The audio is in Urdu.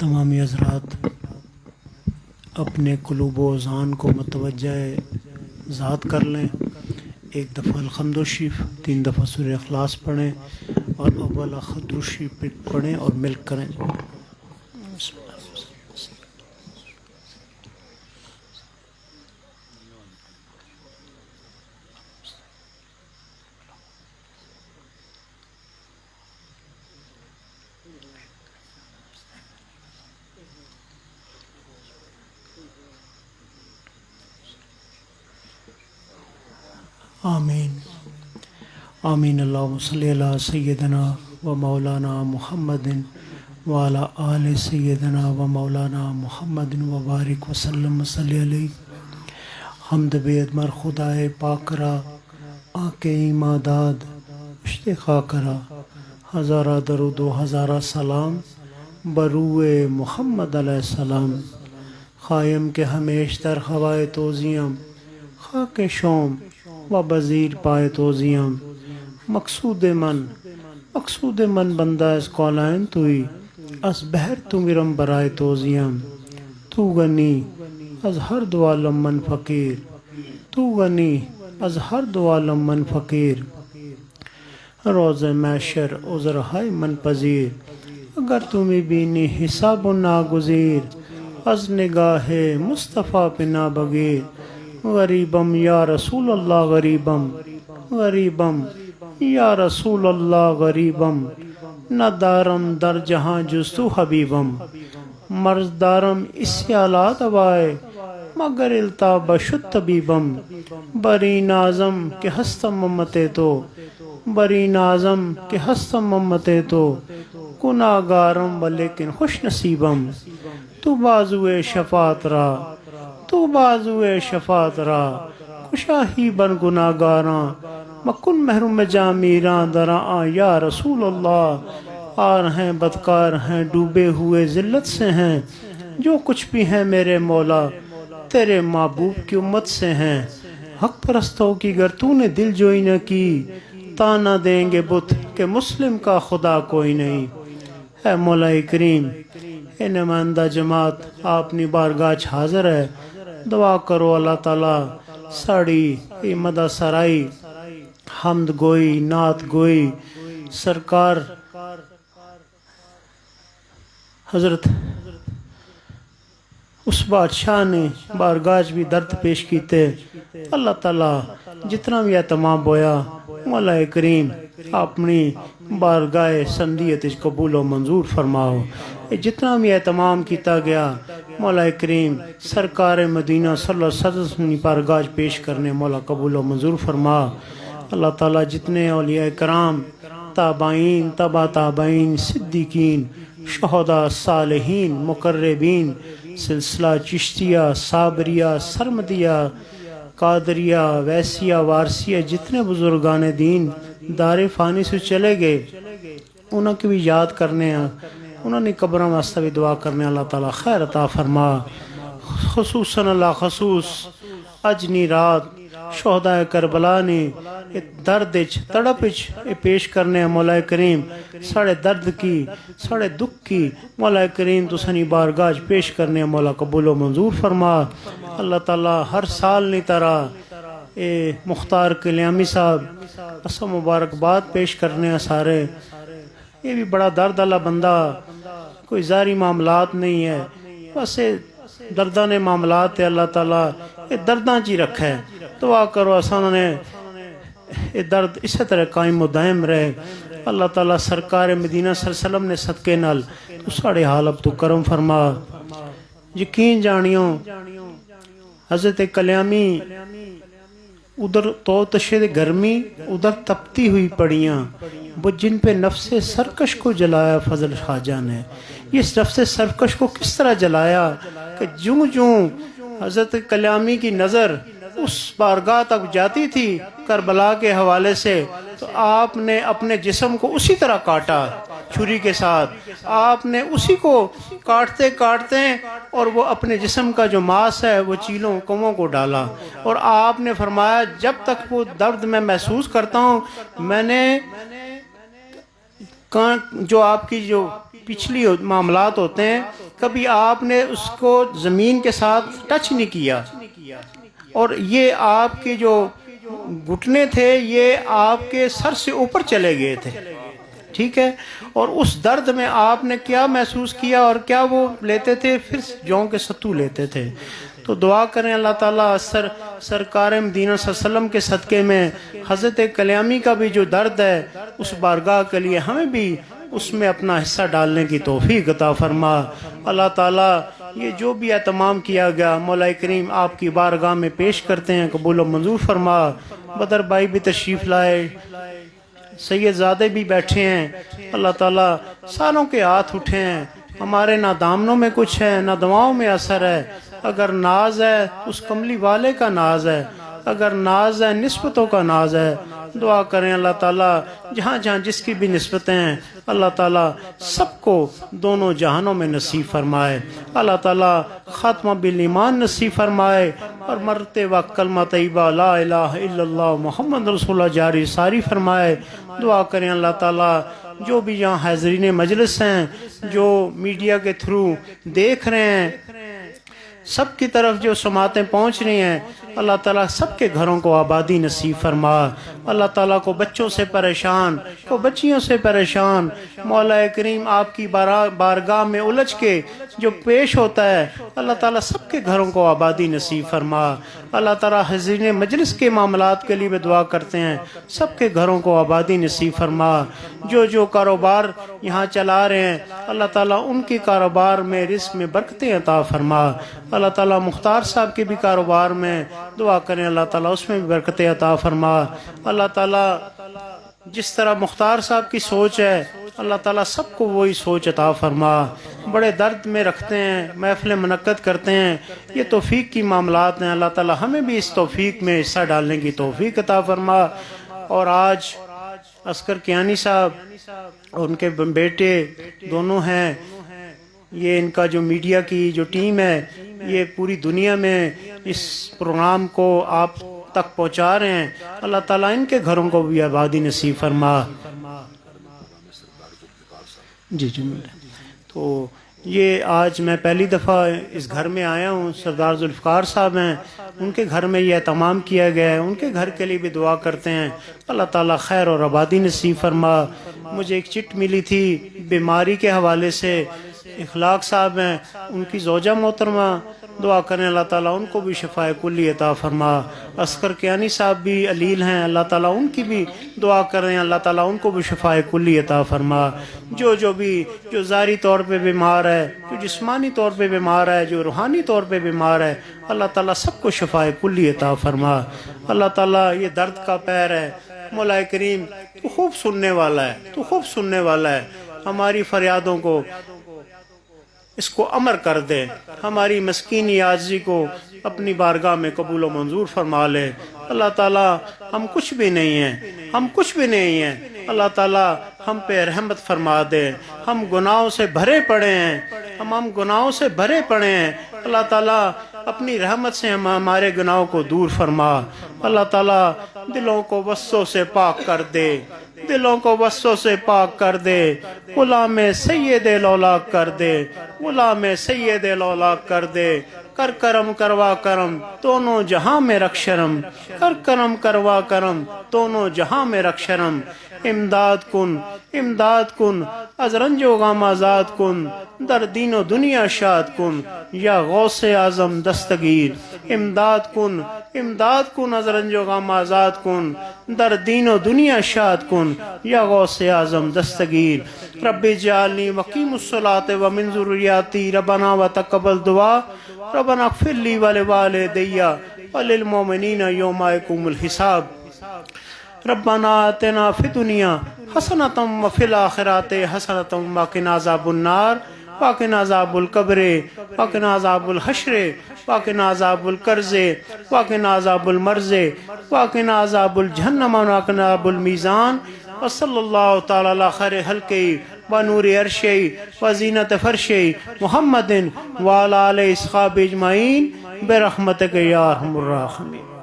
تمامی حضرات اپنے قلوب و اذان کو متوجہ ذات کر لیں. ایک دفعہ الحمد شریف، 3 دفعہ سورہ اخلاص پڑھیں اور اول درود شریف پڑھیں اور مل کریں. آمین آمین. اللہم صلی علی سیدنا و مولانا محمد وعلی آل سیدنا و مولانا محمد و بارک وسلم صلی علیہ. حمد بید مر خدائے پاک را آکے ایماں داد اشتخا کرا. ہزارہ درود و ہزارہ سلام بروئے محمد علیہ السلام. خائم کے ہمیش در ہوائے توزیم خاک شوم و بزیر پائے توزیم. مقصود من بندہ اس کولائن توئی از بہر تو میرم برائے توزیم. تو غنی از ہر دو عالم من فقیر، تو غنی از ہر دو عالم من فقیر. روز محشر عذر ہے من پذیر، اگر تمہیں بینی حساب و ناگزیر. از نگاہ مصطفیٰ پہ نابغیر، غریبم یا رسول اللہ غریبم، غریبم یا رسول اللہ غریبم. نہ دارم در جہاں جز تو حبیبم، مرض دارم اسیالہ دوائے مگر التاب شد طبیبم. بری نازم کہ ہستم امتے تو، بری نازم کہ ہستم امتے تو. گناہگارم ولیکن خوش نصیبم. تو بازوئے شفاعت را، تو بازوئے شفاعت را. کشاہی بن گناہگاراں مکن محروم جامیراں دراں. یا رسول اللہ آر ہیں بدکار ہیں ڈوبے ہوئے ذلت سے ہیں، جو کچھ بھی ہیں میرے مولا تیرے محبوب کی امت سے ہیں. حق پرستوں کی گر تو نے دل جوئی نہ کی، تانا دیں گے بت کہ مسلم کا خدا کوئی نہیں. اے مولا کریم، اے نمائندہ جماعت اپنی بارگاہ حاضر ہے. دعا کرو اللہ تعالیٰ ساڑی مدہ سرائی حمد گوئی نعت گوئی سرکار حضرت اس بادشاہ نے بارگاہ بھی درد پیش کیتے. اللہ تعالیٰ جتنا بھی اہتمام بویا مولا کریم اپنی بارگاہ سندیت قبول و منظور فرماؤ. جتنا بھی اہتمام کیتا گیا مولا کریم سرکار مدینہ صلی اللہ علیہ وسلم کی بارگاہ پیش کرنے مولا قبول و منظور فرما. اللہ تعالیٰ جتنے اولیاء کرام تابعین تبع تابعین صدیقین شہداء صالحین مقربین سلسلہ چشتیہ صابریہ سرمدیہ قادریہ ویسیہ وارثیہ جتنے بزرگان دین دار فانی سے چلے گئے انہوں کی بھی یاد کرنے ہیں، انہوں نے قبروں واسطہ بھی دعا کرنے. اللہ تعالیٰ خیر عطا فرما. خصوصاً اللہ خصوص اجنی رات شہداء کربلا نے درد تڑپ پیش کرنے مولا کریم ساڑھے درد کی ساڑھے دکھ کی مولا کریم تو سنی بارگاہ پیش کرنے مولا قبول و منظور فرما. اللہ تعالیٰ ہر سال نہیں طرح اے مختار کلیامی صاحب اسا مبارکباد پیش کرنے سارے. یہ بھی بڑا درد اللہ بندہ، کوئی ظاہری معاملات نہیں ہے، بس دردان معاملات ہے. اللہ تعالیٰ یہ درداں چی رکھا ہے. دعا کرو آسانوں نے یہ درد اسی طرح قائم و دائم رہے. اللہ تعالیٰ سرکار مدینہ صلی اللہ علیہ وسلم نے صدقے نال تو ساڑھے حال اب تو کرم فرما. یقین جانیوں حضرت کلیامی ادھر تو تشید گرمی ادھر تپتی ہوئی پڑیاں وہ جن پہ نفس سرکش کو جلایا فضل خواجہ نے. اس نفس سرکش کو کس طرح جلایا کہ جوں جوں حضرت کلیامی کی نظر اس بارگاہ تک جاتی تھی کربلا کے حوالے سے تو آپ نے اپنے جسم کو اسی طرح کاٹا چھری کے ساتھ. آپ نے اسی کو کاٹتے کاٹتے اور وہ اپنے جسم کا جو ماس ہے وہ چیلوں کووں کو ڈالا اور آپ نے فرمایا جب تک وہ درد میں محسوس کرتا ہوں میں نے جو آپ کی جو پچھلی معاملات ہوتے ہیں کبھی آپ نے اس کو زمین کے ساتھ ٹچ نہیں کیا، اور یہ آپ کے جو گھٹنے تھے یہ آپ کے سر سے اوپر چلے گئے تھے، ٹھیک ہے، اور اس درد میں آپ نے کیا محسوس کیا اور کیا وہ لیتے تھے؟ پھر جوں کے ستو لیتے تھے۔ تو دعا کریں اللہ تعالیٰ سرکار مدینہ صلی اللہ علیہ وسلم کے صدقے میں حضرت کلیامی کا بھی جو درد ہے اس بارگاہ کے لیے ہمیں بھی اس میں اپنا حصہ ڈالنے کی توفیق عطا فرما۔ اللہ تعالیٰ یہ جو بھی اہتمام کیا گیا مولا کریم آپ کی بارگاہ میں پیش کرتے ہیں، قبول و منظور فرما۔ بدر بھائی بھی تشریف لائے، سید زادے بھی بیٹھے ہیں، اللہ تعالیٰ ساروں کے ہاتھ اٹھے ہیں، ہمارے نہ دامنوں میں کچھ ہے نہ دعاؤں میں اثر ہے، اگر ناز ہے اس کملی والے کا ناز ہے، اگر ناز ہے نسبتوں کا ناز ہے۔ دعا کریں اللہ تعالیٰ جہاں جہاں جس کی بھی نسبتیں ہیں اللہ تعالیٰ سب کو دونوں جہانوں میں نصیب فرمائے، اللہ تعالیٰ خاتمہ بالایمان نصیب فرمائے، اور مرتے وقت کلمہ طیبہ لا الہ الا اللہ محمد رسول اللہ جاری ساری فرمائے۔ دعا کریں اللہ تعالیٰ جو بھی یہاں حاضرین مجلس ہیں، جو میڈیا کے تھرو دیکھ رہے ہیں، سب کی طرف جو سماعتیں پہنچ رہی ہیں، اللہ تعالیٰ سب کے گھروں کو آبادی نصیب فرما۔ اللہ تعالیٰ کو بچوں سے پریشان، کو بچیوں سے پریشان، مولا کریم آپ کی بارگاہ میں الجھ کے جو پیش ہوتا ہے اللہ تعالیٰ سب کے گھروں کو آبادی نصیب فرما۔ اللہ تعالیٰ حضرین مجلس کے معاملات کے لیے بھی دعا کرتے ہیں، سب کے گھروں کو آبادی نصیب فرما۔ جو کاروبار یہاں چلا رہے ہیں اللہ تعالیٰ ان کی کاروبار میں رزق میں برکتیں عطا فرما۔ اللہ تعالیٰ مختار صاحب کے بھی کاروبار میں دعا کریں اللہ تعالیٰ اس میں بھی برکتیں عطا فرما۔ اللہ تعالیٰ جس طرح مختار صاحب کی سوچ ہے اللہ تعالیٰ سب کو وہی سوچ عطا فرما۔ بڑے درد میں رکھتے ہیں، محفل منعقد کرتے ہیں، یہ توفیق کی معاملات ہیں، اللہ تعالیٰ ہمیں بھی اس توفیق میں حصہ ڈالنے کی توفیق عطا فرما۔ اور آج عسکر کیانی صاحب اور ان کے بیٹے دونوں ہیں، یہ ان کا جو میڈیا کی جو ٹیم ہے یہ پوری دنیا میں اس پروگرام کو آپ تک پہنچا رہے ہیں، اللہ تعالیٰ ان کے گھروں کو بھی آبادی نصیب فرما۔ جی تو یہ آج میں پہلی دفعہ اس گھر میں آیا ہوں، سردار ذوالفقار صاحب ہیں، ان کے گھر میں یہ اہتمام کیا گیا ہے، ان کے گھر کے لیے بھی دعا کرتے ہیں، اللہ تعالیٰ خیر اور آبادی نصیب فرما۔ مجھے ایک چٹ ملی تھی بیماری کے حوالے سے، اخلاق صاحب ہیں، ان کی زوجہ محترمہ، دعا کریں اللہ تعالیٰ ان کو بھی شفاء کلی عطا فرما۔ عسکر کیانی صاحب بھی علیل ہیں، اللہ تعالیٰ ان کی بھی دعا کریں، اللہ تعالیٰ ان کو بھی شفاء کلی عطا فرما۔ جو ظاہری طور پہ بیمار ہے، جو جسمانی طور پہ بیمار ہے، جو روحانی طور پہ بیمار ہے، اللہ تعالیٰ سب کو شفاء کلی عطا فرما۔ اللہ تعالیٰ یہ درد کا پیر ہے، مولا کریم تو خوب سننے والا ہے، تو خوب سننے والا ہے، ہماری فریادوں کو اس کو امر کر دے، ہماری مسکینی عاجزی کو اپنی بارگاہ میں قبول و منظور فرما لے۔ اللہ تعالیٰ ہم کچھ بھی نہیں ہیں، ہم کچھ بھی نہیں ہیں، اللہ تعالیٰ ہم پہ رحمت فرما دے۔ ہم گناہوں سے بھرے پڑے ہیں، ہم گناہوں سے بھرے پڑے ہیں، اللہ تعالیٰ اپنی رحمت سے ہمارے گناہوں کو دور فرما۔ اللہ تعالیٰ دلوں کو وسوسوں سے پاک کر دے، دلوں کو وسوسوں سے پاک کر دے، غلام سید الاولاق کر دے، غلام سید الاولاق کر دے۔ کر کرم کروا کرم دونوں جہاں میں رکھ شرم، کر کرم کروا کرم دونوں جہاں میں رکھ شرم۔ امداد کن از رنج و غم آزاد کن، در دین و دنیا شاد کن یا غوث اعظم دستگیر۔ امداد کن از رنج و غم آزاد کن، در دین و دنیا شاد کن یا غوث اعظم دستگیر۔ رب اجعلنی مقیم الصلاۃ ومن ذریاتی، ربنا وتقبل دعا، ربنا اغفر لی ولوالدی وللمؤمنین یوم یقوم الحساب۔ ربنا آتنا فی الدنیا حسنۃ وفی الآخرۃ حسنۃ وقنا عذاب النار، وقنا عذاب القبر، وقنا عذاب الحشر، وقنا عذاب القرض، وقنا عذاب المرض، وقنا عذاب الجہنم، وقنا عذاب المیزان۔ وصلی اللہ تعالی علی خیر خلقہ ونور عرشہ وزینت فرشہ محمد وعلی آلہ اصحابہ اجمعین برحمتک یا ارحم الراحمین۔